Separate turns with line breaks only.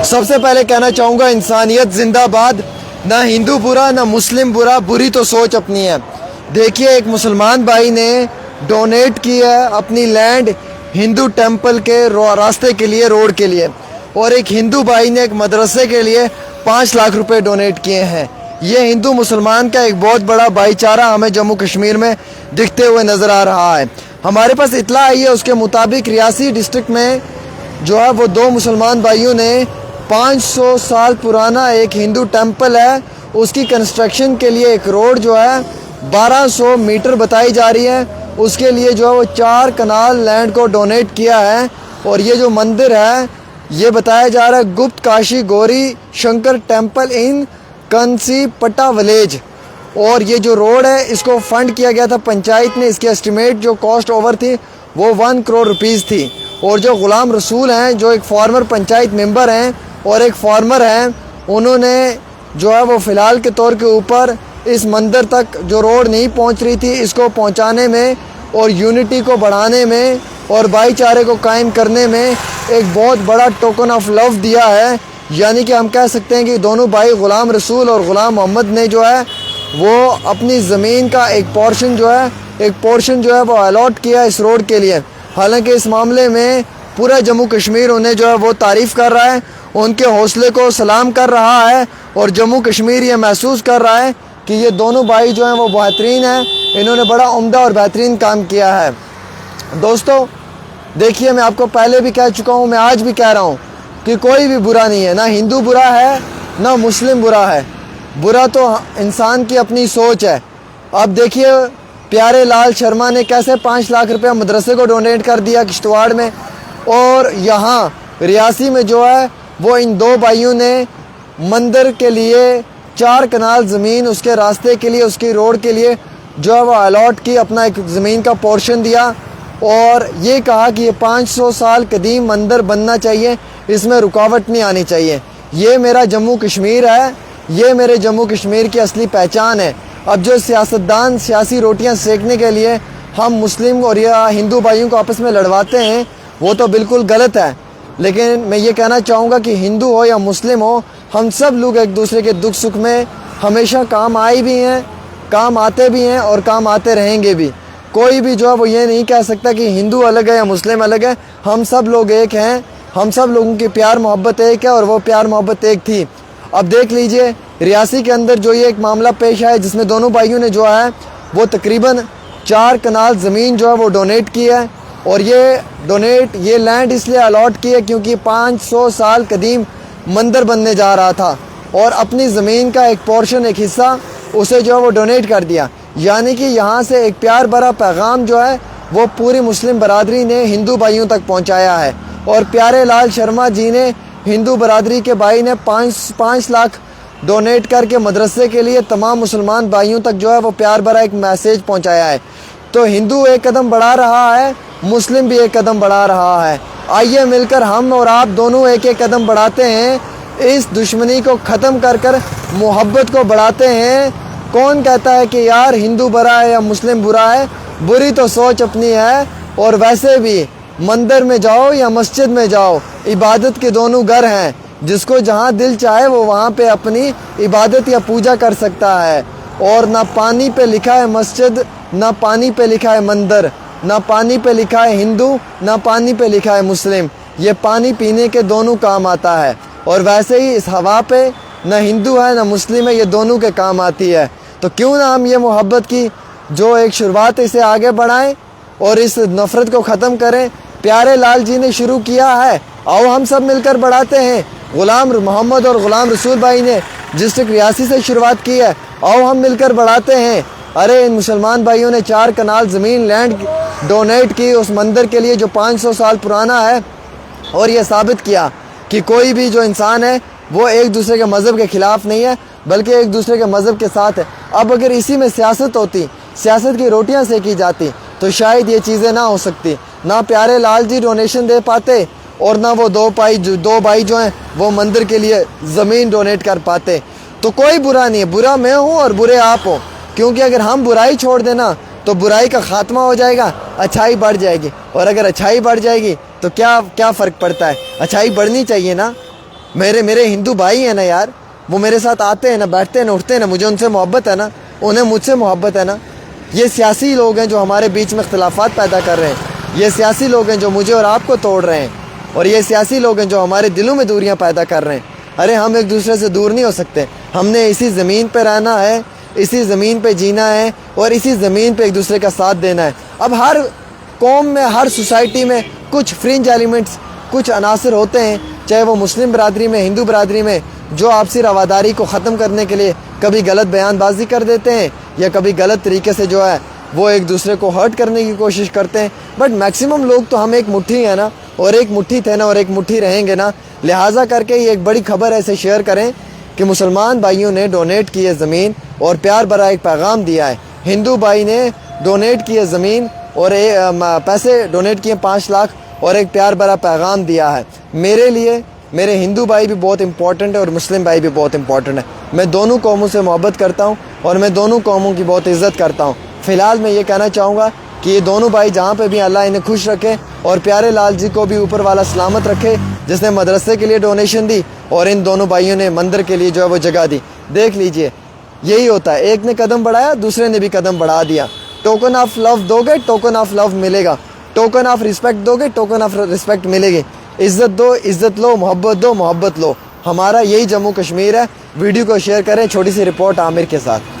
सबसे पहले कहना चाहूँगा इंसानियत जिंदाबाद। ना हिंदू बुरा ना मुस्लिम बुरा, बुरी तो सोच अपनी है। देखिए, एक मुसलमान भाई ने डोनेट की है अपनी लैंड हिंदू टेंपल के रास्ते के लिए, रोड के लिए, और एक हिंदू भाई ने एक मदरसे के लिए 5 लाख रुपए डोनेट किए हैं। ये हिंदू मुसलमान का एक बहुत बड़ा भाईचारा हमें जम्मू कश्मीर में दिखते हुए नज़र आ रहा है। हमारे पास इत्तला आई है, उसके मुताबिक रियासी डिस्ट्रिक्ट में जो है वो 2 मुसलमान भाइयों ने 500 साल पुराना एक हिंदू टेंपल है, उसकी कंस्ट्रक्शन के लिए एक रोड जो है 1200 मीटर बताई जा रही है, उसके लिए जो है वो 4 कनाल लैंड को डोनेट किया है। और ये जो मंदिर है ये बताया जा रहा है गुप्त काशी गौरी शंकर टेंपल इन कंसी पट्टा विलेज। और ये जो रोड है इसको फंड किया गया था पंचायत ने। इसकी एस्टिमेट जो कॉस्ट ओवर थी वो 1 करोड़ रुपीज़ थी। और जो गुलाम रसूल हैं, जो एक फॉर्मर पंचायत मेंबर हैं और एक फार्मर हैं, उन्होंने जो है वो फ़िलहाल के तौर के ऊपर इस मंदिर तक जो रोड नहीं पहुंच रही थी, इसको पहुंचाने में और यूनिटी को बढ़ाने में और भाईचारे को कायम करने में एक बहुत बड़ा टोकन ऑफ लव दिया है। यानी कि हम कह सकते हैं कि दोनों भाई गुलाम रसूल और गुलाम मोहम्मद ने जो है वो अपनी ज़मीन का एक पोर्शन जो है वो अलॉट किया इस रोड के लिए। हालांकि इस मामले में पूरा जम्मू कश्मीर उन्हें जो है वो तारीफ़ कर रहा है, उनके हौसले को सलाम कर रहा है, और जम्मू कश्मीर ये महसूस कर रहा है कि ये दोनों भाई जो हैं वो बेहतरीन हैं, इन्होंने बड़ा उम्दा और बेहतरीन काम किया है। दोस्तों देखिए, मैं आपको पहले भी कह चुका हूँ, मैं आज भी कह रहा हूँ कि कोई भी बुरा नहीं है, ना हिंदू बुरा है ना मुस्लिम बुरा है। बुरा तो इंसान की अपनी सोच है। अब देखिए, प्यारे लाल शर्मा ने कैसे 5 लाख रुपया मदरसे को डोनेट कर दिया किश्तवाड़ में, और यहाँ रियासी में जो है वो इन 2 भाइयों ने मंदिर के लिए 4 कनाल ज़मीन उसके रास्ते के लिए, उसकी रोड के लिए जो है वो अलॉट की, अपना एक ज़मीन का पोर्शन दिया, और ये कहा कि ये 500 साल कदीम मंदिर बनना चाहिए, इसमें रुकावट नहीं आनी चाहिए। ये मेरा जम्मू कश्मीर है, ये मेरे जम्मू कश्मीर की असली पहचान है। अब जो सियासतदान सियासी रोटियां सेकने के लिए हम मुस्लिम और या हिंदू भाइयों को आपस में लड़वाते हैं, वो तो बिल्कुल गलत है। लेकिन मैं ये कहना चाहूँगा कि हिंदू हो या मुस्लिम हो, हम सब लोग एक दूसरे के दुख सुख में हमेशा काम आए भी हैं, काम आते भी हैं और काम आते रहेंगे भी। कोई भी जो है वो ये नहीं कह सकता कि हिंदू अलग है या मुस्लिम अलग है। हम सब लोग एक हैं, हम सब लोगों की प्यार मोहब्बत एक है, और वो प्यार मोहब्बत एक थी। अब देख लीजिए, रियासी के अंदर जो ये एक मामला पेश आया जिसमें दोनों भाइयों ने जो है वो तकरीबन 4 कनाल ज़मीन जो है वो डोनेट की है, और ये लैंड इसलिए अलॉट की है क्योंकि 500 साल कदीम मंदिर बनने जा रहा था, और अपनी ज़मीन का एक पोर्शन, एक हिस्सा उसे जो है वो डोनेट कर दिया। यानी कि यहाँ से एक प्यार भरा पैगाम जो है वो पूरी मुस्लिम बरादरी ने हिंदू भाइयों तक पहुँचाया है। और प्यारे लाल शर्मा जी ने, हिंदू बरादरी के भाई ने 5 लाख डोनेट करके मदरसे के लिए तमाम मुसलमान भाइयों तक जो है वो प्यार भरा एक मैसेज पहुंचाया है। तो हिंदू एक कदम बढ़ा रहा है, मुस्लिम भी एक कदम बढ़ा रहा है। आइए मिलकर हम और आप दोनों एक एक कदम बढ़ाते हैं, इस दुश्मनी को ख़त्म कर कर मोहब्बत को बढ़ाते हैं। कौन कहता है कि यार हिंदू बुरा है या मुस्लिम बुरा है? बुरी तो सोच अपनी है। और वैसे भी मंदिर में जाओ या मस्जिद में जाओ, इबादत के दोनों घर हैं। जिसको जहाँ दिल चाहे वो वहाँ पे अपनी इबादत या पूजा कर सकता है। और ना पानी पे लिखा है मस्जिद, ना पानी पे लिखा है मंदिर, ना पानी पे लिखा है हिंदू, ना पानी पे लिखा है मुस्लिम। ये पानी पीने के दोनों काम आता है। और वैसे ही इस हवा पे ना हिंदू है ना मुस्लिम है, ये दोनों के काम आती है। तो क्यों ना हम ये मोहब्बत की जो एक शुरुआत इसे आगे बढ़ाएं और इस नफ़रत को ख़त्म करें। प्यारे लाल जी ने शुरू किया है, आओ हम सब मिलकर बढ़ाते हैं। गुलाम मोहम्मद और गुलाम रसूल भाई ने डिस्ट्रिक्ट रियासी से शुरुआत की है, आओ हम मिलकर बढ़ाते हैं। अरे इन मुसलमान भाइयों ने 4 कनाल ज़मीन लैंड डोनेट की उस मंदिर के लिए जो 500 साल पुराना है, और ये साबित किया कि कोई भी जो इंसान है वो एक दूसरे के मज़हब के ख़िलाफ़ नहीं है, बल्कि एक दूसरे के मज़हब के साथ है। अब अगर इसी में सियासत होती, सियासत की रोटियां सेकी जाती, तो शायद ये चीज़ें ना हो सकती। ना प्यारे लाल जी डोनेशन दे पाते, और ना वो दो भाई जो हैं वो मंदिर के लिए ज़मीन डोनेट कर पाते। तो कोई बुरा नहीं है, बुरा मैं हूँ और बुरे आप हो। क्योंकि अगर हम बुराई छोड़ देना तो बुराई का खात्मा हो जाएगा, अच्छाई बढ़ जाएगी। और अगर अच्छाई बढ़ जाएगी तो क्या फ़र्क पड़ता है, अच्छाई बढ़नी चाहिए ना। मेरे हिंदू भाई हैं ना यार, वो मेरे साथ आते हैं ना, बैठते हैं ना, उठते हैं ना, मुझे उनसे मोहब्बत है ना, उन्हें मुझसे मोहब्बत है ना। ये सियासी लोग हैं जो हमारे बीच में इख्तिलाफात पैदा कर रहे हैं, ये सियासी लोग हैं जो मुझे और आपको तोड़ रहे हैं, और ये सियासी लोग हैं जो हमारे दिलों में दूरियां पैदा कर रहे हैं। अरे हम एक दूसरे से दूर नहीं हो सकते, हमने इसी ज़मीन पर रहना है, इसी ज़मीन पे जीना है, और इसी ज़मीन पे एक दूसरे का साथ देना है। अब हर कौम में, हर सोसाइटी में कुछ फ्रिंज एलिमेंट्स, कुछ अनासर होते हैं, चाहे वो मुस्लिम बरादरी में, हिंदू बरादरी में, जो आपसी रवादारी को ख़त्म करने के लिए कभी गलत बयानबाजी कर देते हैं, या कभी गलत तरीके से जो है वो एक दूसरे को हर्ट करने की कोशिश करते हैं। बट मैक्सिमम लोग तो हम एक मुट्ठी हैं ना, और एक मुट्ठी थे ना, और एक मुट्ठी रहेंगे ना। लिहाजा करके ये एक बड़ी खबर ऐसे शेयर करें कि मुसलमान भाइयों ने डोनेट की है ज़मीन और प्यार भरा एक पैगाम दिया है। हिंदू भाई ने डोनेट की है ज़मीन और पैसे डोनेट किए 5 लाख, और एक प्यार भरा पैगाम दिया है। मेरे लिए मेरे हिंदू भाई भी बहुत इंपॉर्टेंट है और मुस्लिम भाई भी बहुत इंपॉर्टेंट है। मैं दोनों कौमों से मोहब्बत करता हूँ और मैं दोनों कौमों की बहुत इज़्ज़त करता हूँ। फ़िलहाल मैं ये कहना चाहूँगा कि ये दोनों भाई जहाँ पे भी अल्लाह इन्हें खुश रखे, और प्यारे लाल जी को भी ऊपर वाला सलामत रखे, जिसने मदरसे के लिए डोनेशन दी और इन दोनों भाइयों ने मंदिर के लिए जो है वो जगह दी। देख लीजिए, यही होता है, एक ने कदम बढ़ाया, दूसरे ने भी कदम बढ़ा दिया। टोकन ऑफ लव दोगे, टोकन ऑफ लव मिलेगा। टोकन ऑफ रिस्पेक्ट दोगे, टोकन ऑफ रिस्पेक्ट मिलेगी। इज़्ज़त दो, इज़्ज़त लो, मोहब्बत दो, मोहब्बत लो। हमारा यही जम्मू कश्मीर है। वीडियो को शेयर करें। छोटी सी रिपोर्ट आमिर के साथ।